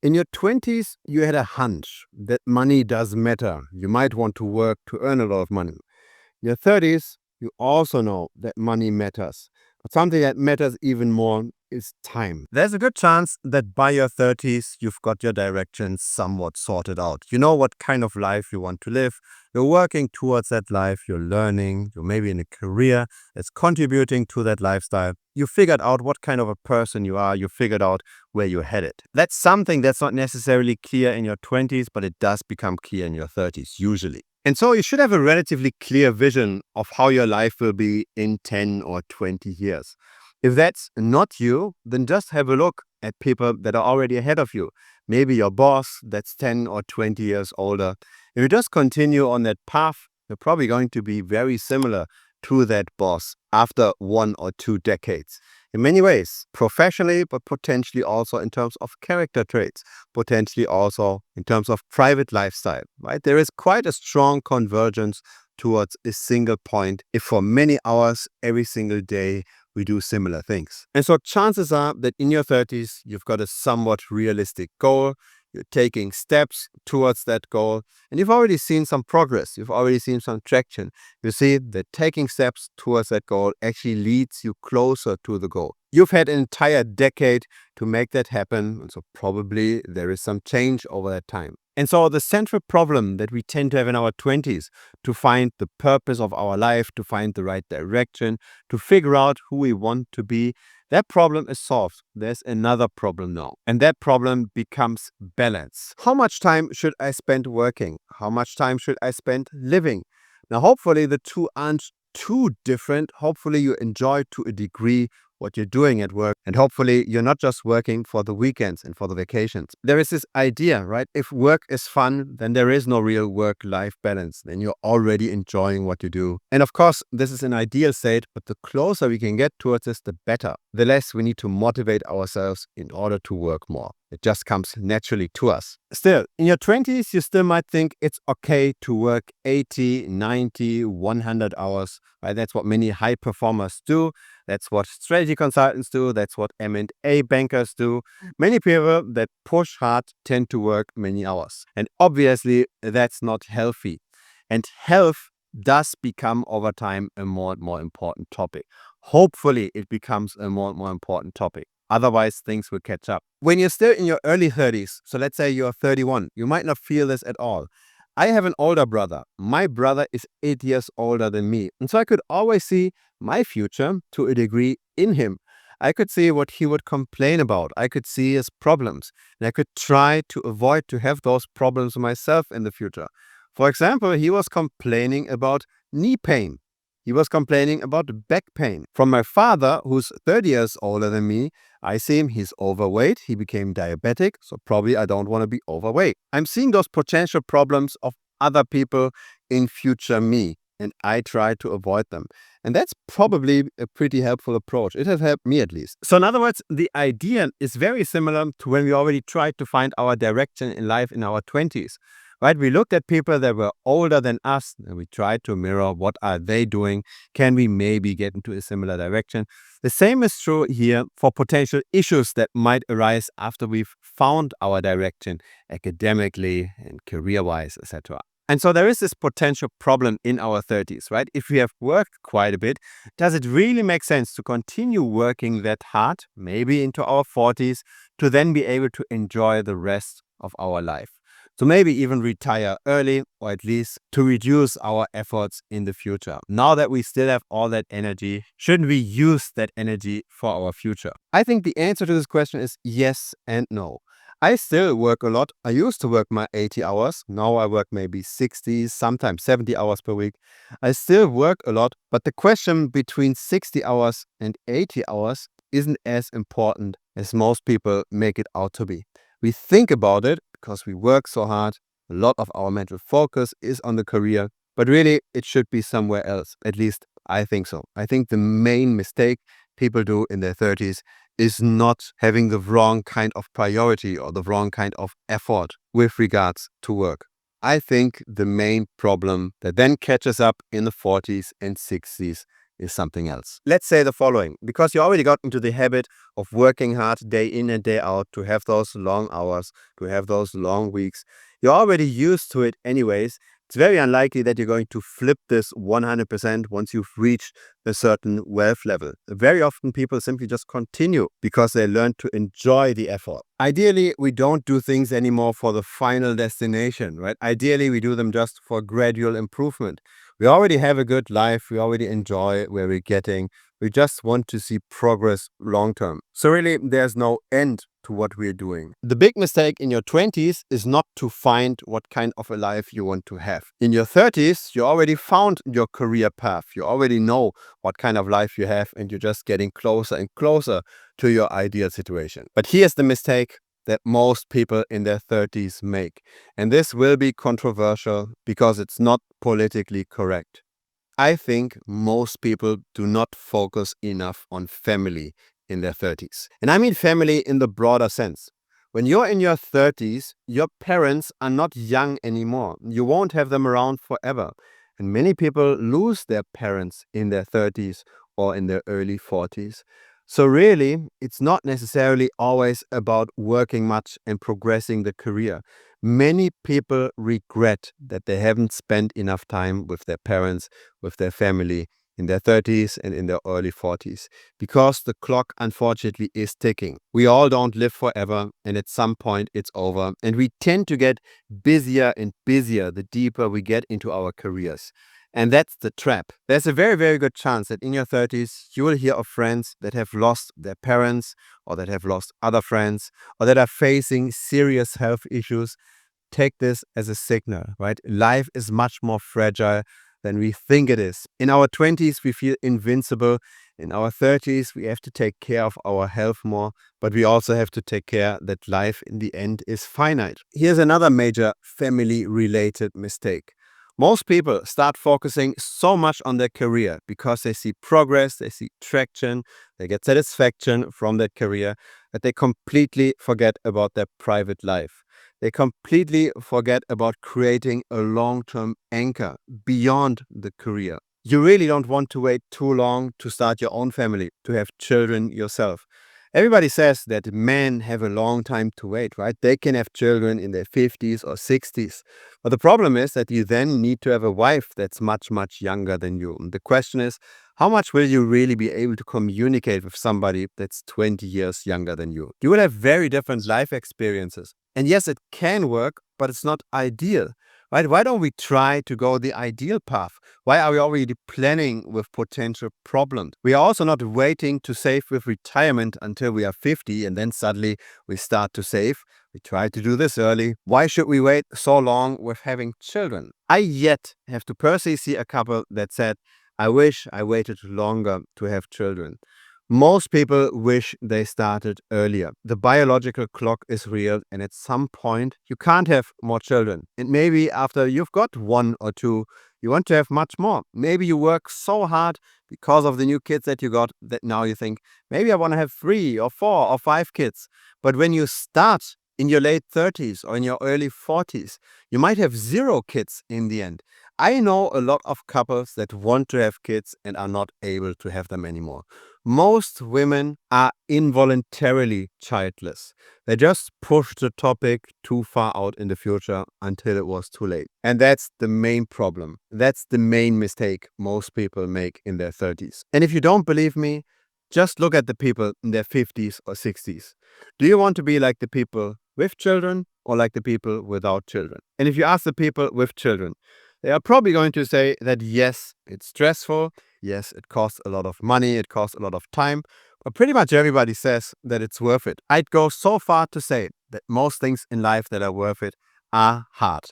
In your 20s, you had a hunch that money does matter. You might want to work to earn a lot of money. In your 30s, you also know that money matters. But something that matters even more is time. There's a good chance that by your 30s, you've got your direction somewhat sorted out. You know what kind of life you want to live. You're working towards that life. You're learning. You're maybe in a career that's contributing to that lifestyle. You figured out what kind of a person you are. You figured out where you're headed. That's something that's not necessarily clear in your 20s, but it does become clear in your 30s, usually. And so you should have a relatively clear vision of how your life will be in 10 or 20 years. If that's not you, then just have a look at people that are already ahead of you. Maybe your boss that's 10 or 20 years older. If you just continue on that path, you're probably going to be very similar to that boss after 1 or 2 decades. In many ways, professionally, but potentially also in terms of character traits, potentially also in terms of private lifestyle, right? There is quite a strong convergence towards a single point if for many hours every single day we do similar things. And so chances are that in your 30s, you've got a somewhat realistic goal. You're taking steps towards that goal, and you've already seen some progress. You've already seen some traction. You see that taking steps towards that goal actually leads you closer to the goal. You've had an entire decade to make that happen, and so probably there is some change over that time. And so the central problem that we tend to have in our 20s, to find the purpose of our life, to find the right direction, to figure out who we want to be, that problem is solved. There's another problem now. And that problem becomes balance. How much time should I spend working? How much time should I spend living? Now, hopefully the two aren't too different. Hopefully you enjoy to a degree what you're doing at work. And hopefully you're not just working for the weekends and for the vacations. There is this idea, right? If work is fun, then there is no real work-life balance. Then you're already enjoying what you do. And of course, this is an ideal state, but the closer we can get towards this, the better. The less we need to motivate ourselves in order to work more. It just comes naturally to us. Still, in your 20s, you still might think it's okay to work 80, 90, 100 hours. Right? That's what many high performers do. That's what strategy consultants do. That's what M&A bankers do. Many people that push hard tend to work many hours. And obviously, that's not healthy. And health does become over time a more and more important topic. Hopefully, it becomes a more and more important topic. Otherwise, things will catch up. When you're still in your early 30s, so let's say you're 31, you might not feel this at all. I have an older brother. My brother is 8 years older than me. And so I could always see my future to a degree in him. I could see what he would complain about. I could see his problems. And I could try to avoid to have those problems myself in the future. For example, he was complaining about knee pain. He was complaining about back pain. From my father, who's 30 years older than me, I see him, he's overweight, he became diabetic, so probably I don't want to be overweight. I'm seeing those potential problems of other people in future me, and I try to avoid them. And that's probably a pretty helpful approach. It has helped me at least. So in other words, the idea is very similar to when we already tried to find our direction in life in our 20s. Right? We looked at people that were older than us and we tried to mirror what are they doing. Can we maybe get into a similar direction? The same is true here for potential issues that might arise after we've found our direction academically and career-wise, etc. And so there is this potential problem in our 30s, right? If we have worked quite a bit, does it really make sense to continue working that hard, maybe into our 40s, to then be able to enjoy the rest of our life? So maybe even retire early, or at least to reduce our efforts in the future. Now that we still have all that energy, shouldn't we use that energy for our future? I think the answer to this question is yes and no. I still work a lot. I used to work my 80 hours. Now I work maybe 60, sometimes 70 hours per week. I still work a lot, but the question between 60 hours and 80 hours isn't as important as most people make it out to be. We think about it because we work so hard. A lot of our mental focus is on the career, but really it should be somewhere else. At least I think so. I think the main mistake people do in their 30s is not having the wrong kind of priority or the wrong kind of effort with regards to work. I think the main problem that then catches up in the 40s and 60s is something else. Let's say the following, because you already got into the habit of working hard day in and day out to have those long hours, to have those long weeks. You're already used to it anyways. It's very unlikely that you're going to flip this 100% once you've reached a certain wealth level. Very often people simply just continue because they learn to enjoy the effort. Ideally, we don't do things anymore for the final destination, right? Ideally, we do them just for gradual improvement. We already have a good life. We already enjoy where we're getting. We just want to see progress long term. So really, there's no end to what we're doing. The big mistake in your 20s is not to find what kind of a life you want to have. In your 30s, you already found your career path. You already know what kind of life you have, and you're just getting closer and closer to your ideal situation. But here's the mistake that most people in their 30s make. And this will be controversial because it's not politically correct. I think most people do not focus enough on family in their 30s. And I mean family in the broader sense. When you're in your 30s, your parents are not young anymore. You won't have them around forever. And many people lose their parents in their 30s or in their early 40s. So really, it's not necessarily always about working much and progressing the career. Many people regret that they haven't spent enough time with their parents, with their family in their 30s and in their early 40s, because the clock unfortunately is ticking. We all don't live forever, and at some point it's over, and we tend to get busier and busier the deeper we get into our careers. And that's the trap. There's a very, very good chance that in your 30s, you will hear of friends that have lost their parents, or that have lost other friends, or that are facing serious health issues. Take this as a signal, right? Life is much more fragile than we think it is. In our 20s, we feel invincible. In our 30s, we have to take care of our health more, but we also have to take care that life in the end is finite. Here's another major family-related mistake. Most people start focusing so much on their career because they see progress, they see traction, they get satisfaction from that career, that they completely forget about their private life. They completely forget about creating a long-term anchor beyond the career. You really don't want to wait too long to start your own family, to have children yourself. Everybody says that men have a long time to wait, right? They can have children in their 50s or 60s. But the problem is that you then need to have a wife that's much, much younger than you. And the question is, how much will you really be able to communicate with somebody that's 20 years younger than you? You will have very different life experiences. And yes, it can work, but it's not ideal. Right? Why don't we try to go the ideal path? Why are we already planning with potential problems? We are also not waiting to save with retirement until we are 50 and then suddenly we start to save. We try to do this early. Why should we wait so long with having children? I yet have to personally see a couple that said, I wish I waited longer to have children. Most people wish they started earlier. The biological clock is real, and at some point, you can't have more children. And maybe after you've got one or two, you want to have much more. Maybe you work so hard because of the new kids that you got that now you think, maybe I want to have 3 or 4 or 5 kids. But when you start in your late 30s or in your early 40s, you might have 0 kids in the end. I know a lot of couples that want to have kids and are not able to have them anymore. Most women are involuntarily childless. They just push the topic too far out in the future until it was too late. And that's the main problem. That's the main mistake most people make in their 30s. And if you don't believe me, just look at the people in their 50s or 60s. Do you want to be like the people with children or like the people without children? And if you ask the people with children, they are probably going to say that yes, it's stressful. Yes, it costs a lot of money. It costs a lot of time. But pretty much everybody says that it's worth it. I'd go so far to say that most things in life that are worth it are hard.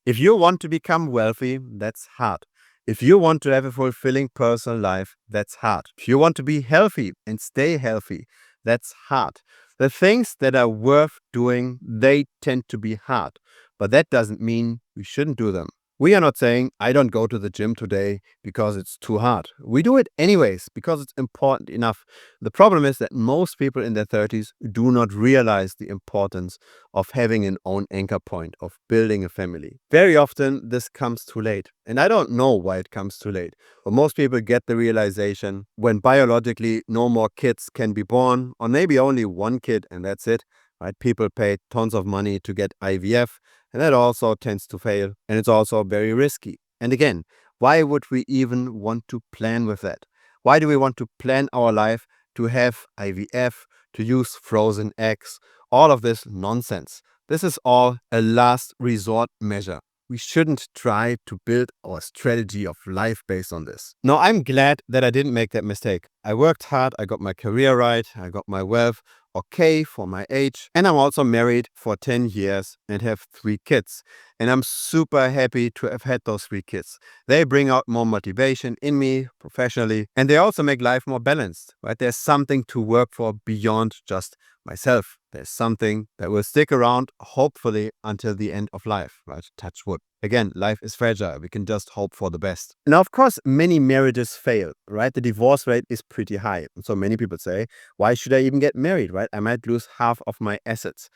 If you want to become wealthy, that's hard. If you want to have a fulfilling personal life, that's hard. If you want to be healthy and stay healthy, that's hard. The things that are worth doing, they tend to be hard. But that doesn't mean we shouldn't do them. We are not saying, I don't go to the gym today because it's too hard. We do it anyways because it's important enough. The problem is that most people in their 30s do not realize the importance of having an own anchor point, of building a family. Very often, this comes too late. And I don't know why it comes too late. But most people get the realization when biologically no more kids can be born, or maybe only one kid and that's it. Right? People pay tons of money to get IVF. And that also tends to fail, and it's also very risky. And again, why would we even want to plan with that? Why do we want to plan our life to have IVF, to use frozen eggs, all of this nonsense? This is all a last resort measure. We shouldn't try to build our strategy of life based on this. Now, I'm glad that I didn't make that mistake. I worked hard, I got my career right, I got my wealth okay for my age, and I'm also married for 10 years and have 3 kids. And I'm super happy to have had those 3 kids. They bring out more motivation in me professionally, and they also make life more balanced, right? There's something to work for beyond just myself. There's something that will stick around, hopefully, until the end of life, right? Touch wood. Again, life is fragile. We can just hope for the best. Now, of course, many marriages fail, right? The divorce rate is pretty high. So many people say, why should I even get married, right? I might lose half of my assets.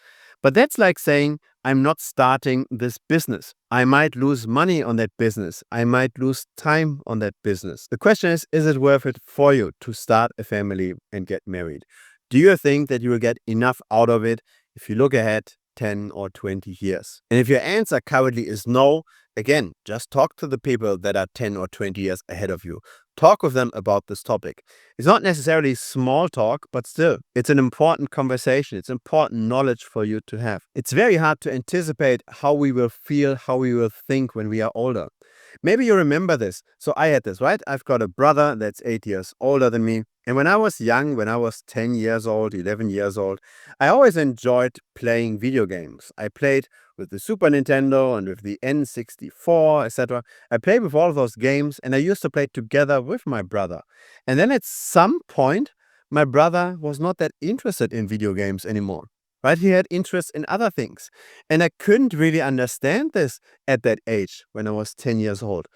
But that's like saying, I'm not starting this business. I might lose money on that business. I might lose time on that business. The question is it worth it for you to start a family and get married? Do you think that you will get enough out of it if you look ahead 10 or 20 years? And if your answer currently is no, again, just talk to the people that are 10 or 20 years ahead of you. Talk with them about this topic. It's not necessarily small talk, but still, it's an important conversation. It's important knowledge for you to have. It's very hard to anticipate how we will feel, how we will think when we are older. Maybe you remember this. So I had this, right? I've got a brother that's 8 years older than me. And when I was young, when I was 10 years old, 11 years old, I always enjoyed playing video games. I played with the Super Nintendo and with the N64, etc. I played with all of those games, and I used to play together with my brother. And then at some point, my brother was not that interested in video games anymore. Right? He had interest in other things. And I couldn't really understand this at that age when I was 10 years old.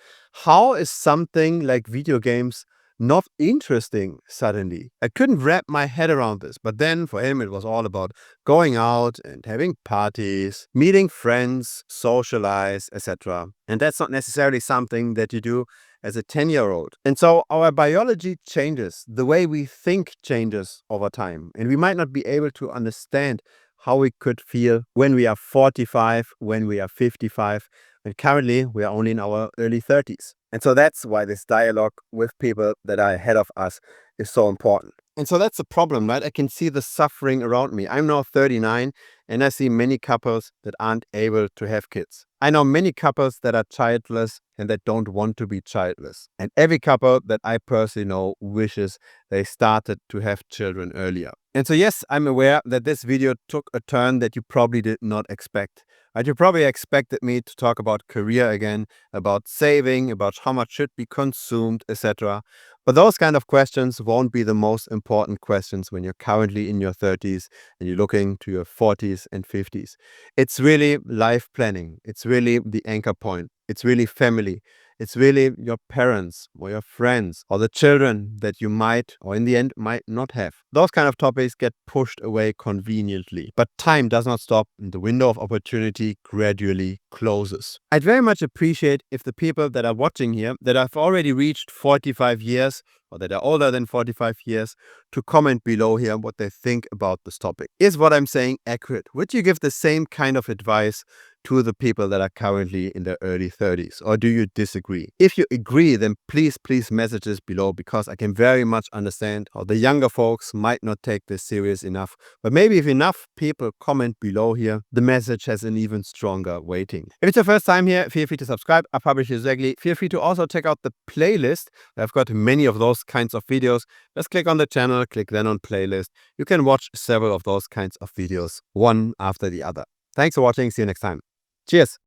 How is something like video games not interesting suddenly? I couldn't wrap my head around this. But then for him, it was all about going out and having parties, meeting friends, socialize, etc. And that's not necessarily something that you do as a 10-year-old. And so our biology changes. The way we think changes over time. And we might not be able to understand how we could feel when we are 45, when we are 55. And currently, we are only in our early 30s. And so that's why this dialogue with people that are ahead of us is so important. And so that's the problem, right? I can see the suffering around me. I'm now 39, and I see many couples that aren't able to have kids. I know many couples that are childless and that don't want to be childless. And every couple that I personally know wishes they started to have children earlier. And so yes, I'm aware that this video took a turn that you probably did not expect. Right? You probably expected me to talk about career again, about saving, about how much should be consumed, etc. But those kind of questions won't be the most important questions when you're currently in your 30s and you're looking to your 40s and 50s. It's really life planning. It's really the anchor point. It's really family. It's really your parents or your friends or the children that you might or in the end might not have. Those kind of topics get pushed away conveniently. But time does not stop and the window of opportunity gradually closes. I'd very much appreciate if the people that are watching here that have already reached 45 years or that are older than 45 years to comment below here what they think about this topic. Is what I'm saying accurate? Would you give the same kind of advice to the people that are currently in their early 30s? Or do you disagree? If you agree, then please message this below because I can very much understand how the younger folks might not take this serious enough. But maybe if enough people comment below here, the message has an even stronger weighting. If it's your first time here, feel free to subscribe. I publish this regularly. Feel free to also check out the playlist. I've got many of those kinds of videos. Just click on the channel, click then on playlist. You can watch several of those kinds of videos, one after the other. Thanks for watching. See you next time. Cheers.